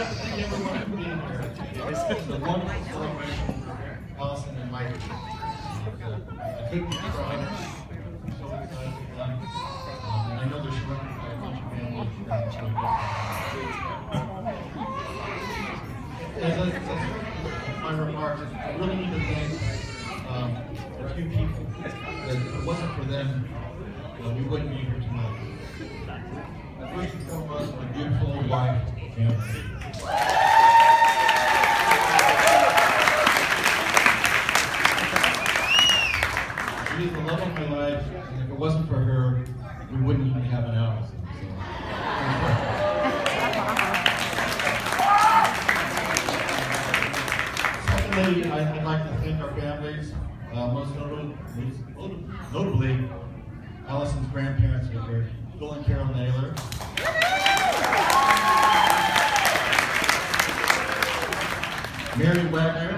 like to thank everyone for being here. It's a wonderful celebration for Allison and Mike. I couldn't be crying. I'm so excited for them. And I know they're surrounded by a bunch of family and friends. As my remarks, I really need to thank a few people. If it wasn't for them, we wouldn't be here tonight. First and foremost, my beautiful wife, Jan. She is the love of my life, and if it wasn't for her, we wouldn't even have an Allison. Secondly, I'd like to thank our families, most notably Allison's grandparents who are here, Phil and Carol Naylor. Mary Wagner.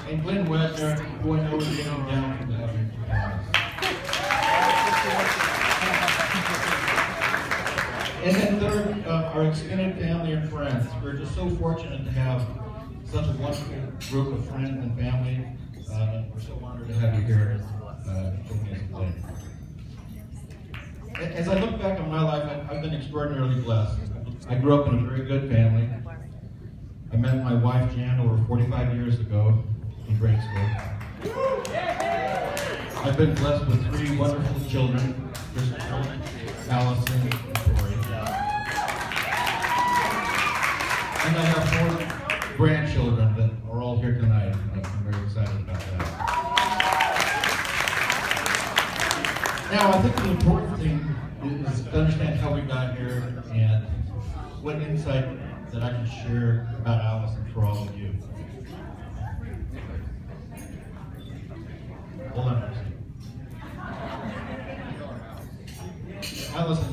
And Glenn Wagner, who I know is getting down from the heavens. And then third, our extended family and friends. We're just so fortunate to have such a wonderful group of friends and family. We're so honored to have you here joining us today. As I look back on my life, I've been extraordinarily blessed. I grew up in a very good family. I met my wife, Jan, over 45 years ago in grade school. I've been blessed with 3 wonderful children, Christopher, Allison, and Tori. And I have 4 grandchildren that are all here tonight. I'm very excited about that. Now, I think the important thing is to understand how we got here and what insight that I can share about Allison for all of you. Hold on. Allison,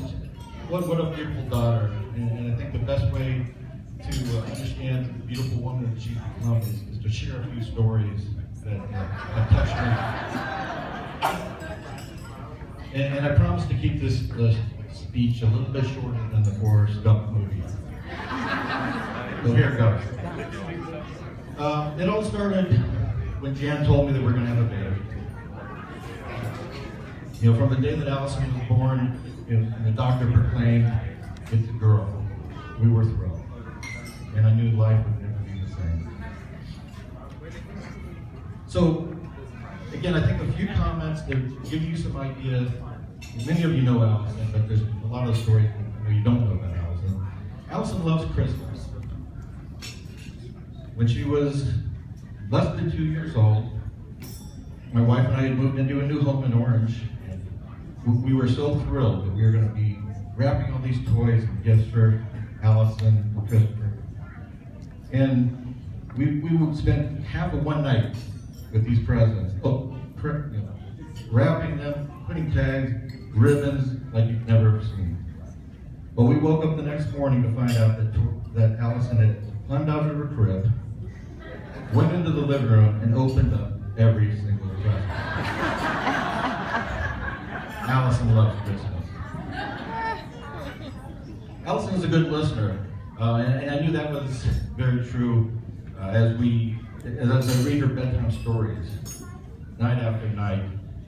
what a beautiful daughter, and I think the best way to understand the beautiful woman that she's become is to share a few stories that have touched me. And I promise to keep this speech a little bit shorter than the Forrest Gump movie. So here it goes. It all started when Jan told me that we're going to have a baby. You know, from the day that Allison was born, and the doctor proclaimed, "It's a girl," we were thrilled. And I knew life would never be the same. So, again, I think a few comments that give you some ideas. Many of you know Allison, but there's a lot of stories that you don't know about Allison. Allison loves Christmas. When she was less than 2 years old, my wife and I had moved into a new home in Orange. And we were so thrilled that we were going to be wrapping all these toys and gifts for Allison and Christopher. And we would spend half of one night with these presents, wrapping them, putting tags, ribbons like you've never seen. But we woke up the next morning to find out that Allison had climbed out of her crib, went into the living room, and opened up every single present. Allison loves Christmas. Allison is a good listener, and I knew that was very true as I read her bedtime stories night after night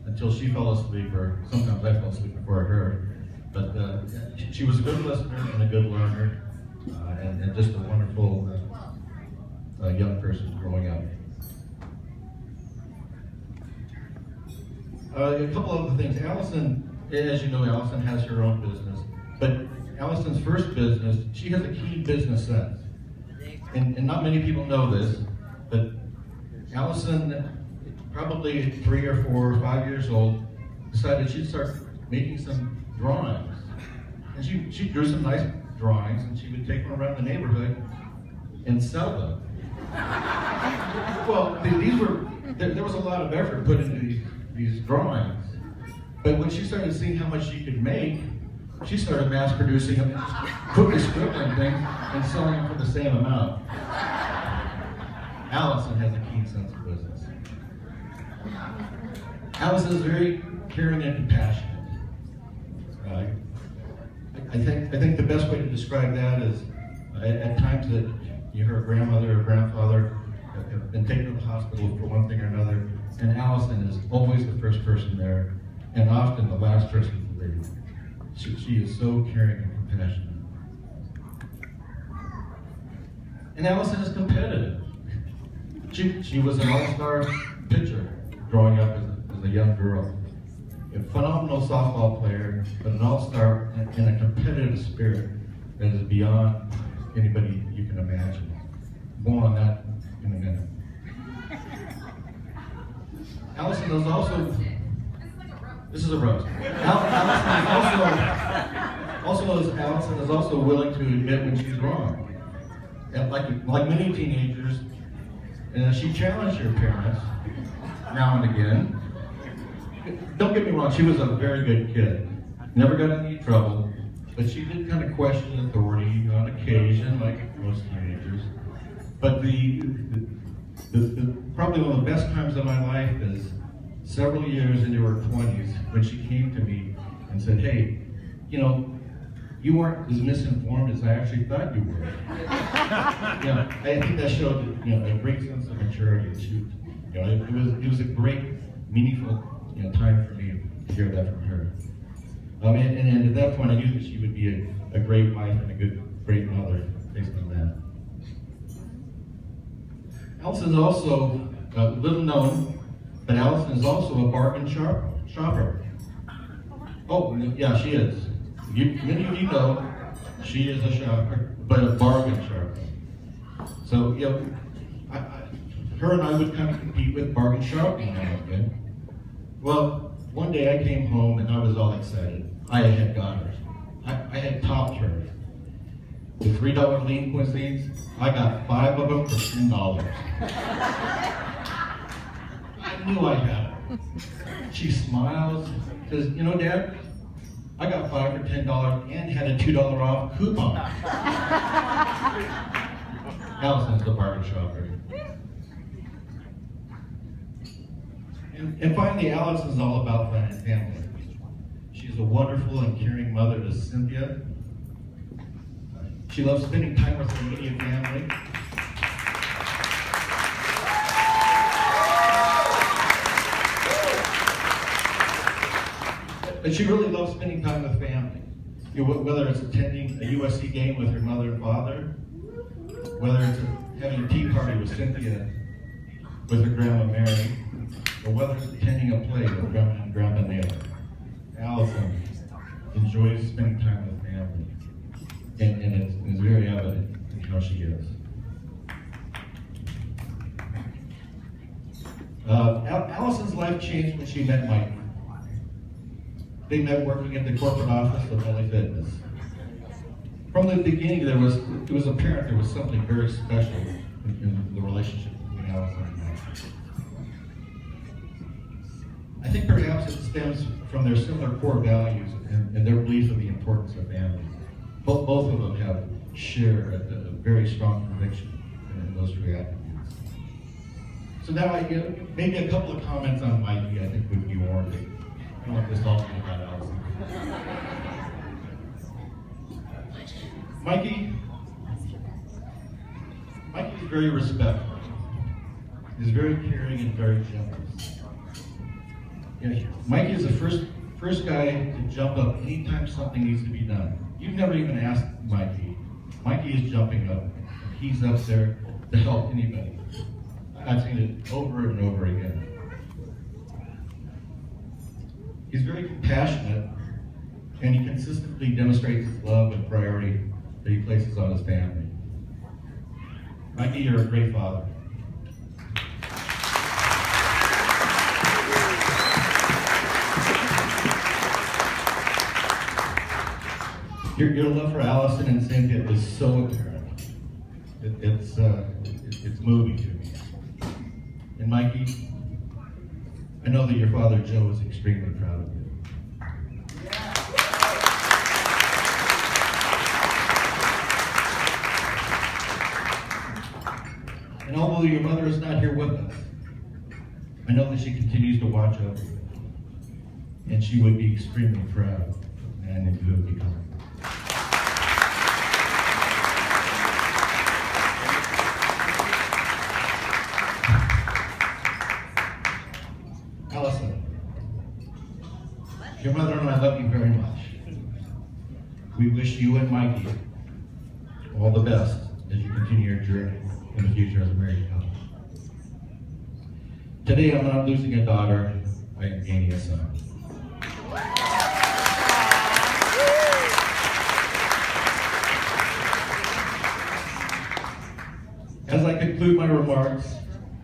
until she fell asleep, or sometimes I fell asleep before her. But she was a good listener and a good learner, and just a wonderful young person growing up. A couple other things. Allison, as you know, Allison has her own business, but Allison's first business, she has a keen business sense. And not many people know this, but Allison, probably 3 or 4 or 5 years old, decided she'd start making some drawings. And she drew some nice drawings, and she would take them around the neighborhood and sell them. Well, there was a lot of effort put into these drawings. But when she started seeing how much she could make, she started mass producing them, quickly scribbling things and selling them for the same amount. Allison has a keen sense of business. Allison is very caring and compassionate. I think the best way to describe that is at times that her grandmother or grandfather have been taken to the hospital for one thing or another, and Allison is always the first person there, and often the last person to leave. She is so caring and compassionate. And Allison is competitive. She was an all-star pitcher growing up as a young girl. A phenomenal softball player, but an all-star and a competitive spirit that is beyond anybody you can imagine. More on that in a minute. Allison is also, this is a roast. Allison is also willing to admit when she's wrong. And like many teenagers, and she challenged her parents now and again. Don't get me wrong, she was a very good kid. Never got in any trouble, but she did kind of question authority on occasion, like most teenagers. But probably one of the best times of my life is several years into her 20s when she came to me and said, "Hey, you weren't as misinformed as I actually thought you were." I think that showed a great sense of maturity. It was a great, meaningful time for me to hear that from her. And at that point, I knew that she would be a great wife and a great mother based on that. Allison is also little known, but Allison is also a bargain shopper. Oh, yeah, she is. Many of you know she is a shopper, but a bargain shopper. So, her and I would kind of compete with bargain shopping now and again. Well, one day I came home and I was all excited. I had got her. I had topped her. The $3 lean cuisines, I got 5 of them for $10. I knew I had it. She smiles, says, Dad, I got 5 for $10 and had a $2 off coupon. Allison's the bargain shopper. And finally, Allison's all about fun and family. She's a wonderful and caring mother to Cynthia. She loves spending time with her immediate family. But she really loves spending time with family. Whether it's attending a USC game with her mother and father, whether it's having a tea party with Cynthia with her grandma Mary, or whether it's attending a play with Grandma and Grandpa Naylor. Allison enjoys spending time with family, and it's very evident in how she is. Allison's life changed when she met Mike. They met working at the corporate office of LA Fitness. From the beginning, it was apparent there was something very special in the relationship between Allison and Mike. I think perhaps it stems from their similar core values and their belief of the importance of family. Both of them share a very strong conviction in those three attributes. So now maybe a couple of comments on Mikey I think would be warranted. I don't want this all to be about Allison. Mikey is very respectful. He's very caring and very generous. Mikey is the first guy to jump up anytime something needs to be done. You've never even asked Mikey. Mikey is jumping up. He's up there to help anybody. I've seen it over and over again. He's very compassionate, and he consistently demonstrates his love and priority that he places on his family. Mikey, you're a great father. Your love for Allison and Cynthia is so apparent. It's moving to me. And Mikey, I know that your father Joe is extremely proud of you. And although your mother is not here with us, I know that she continues to watch over you. And she would be extremely proud of the man that you have become. We wish you and Mikey all the best as you continue your journey in the future as a married couple. Today I'm not losing a daughter, I am gaining a son. As I conclude my remarks,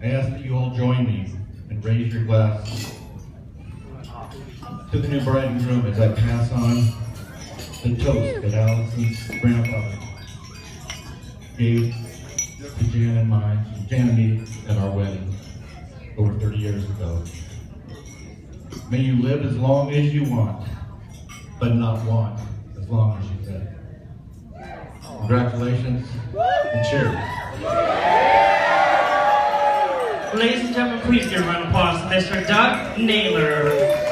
I ask that you all join me and raise your glass to the new bride and groom as I pass on the toast that Allison's grandfather gave to Jan and me at our wedding over 30 years ago. May you live as long as you want, but not want as long as you live. Congratulations and cheers. Ladies and gentlemen, please give a round of applause to Mr. Doug Naylor.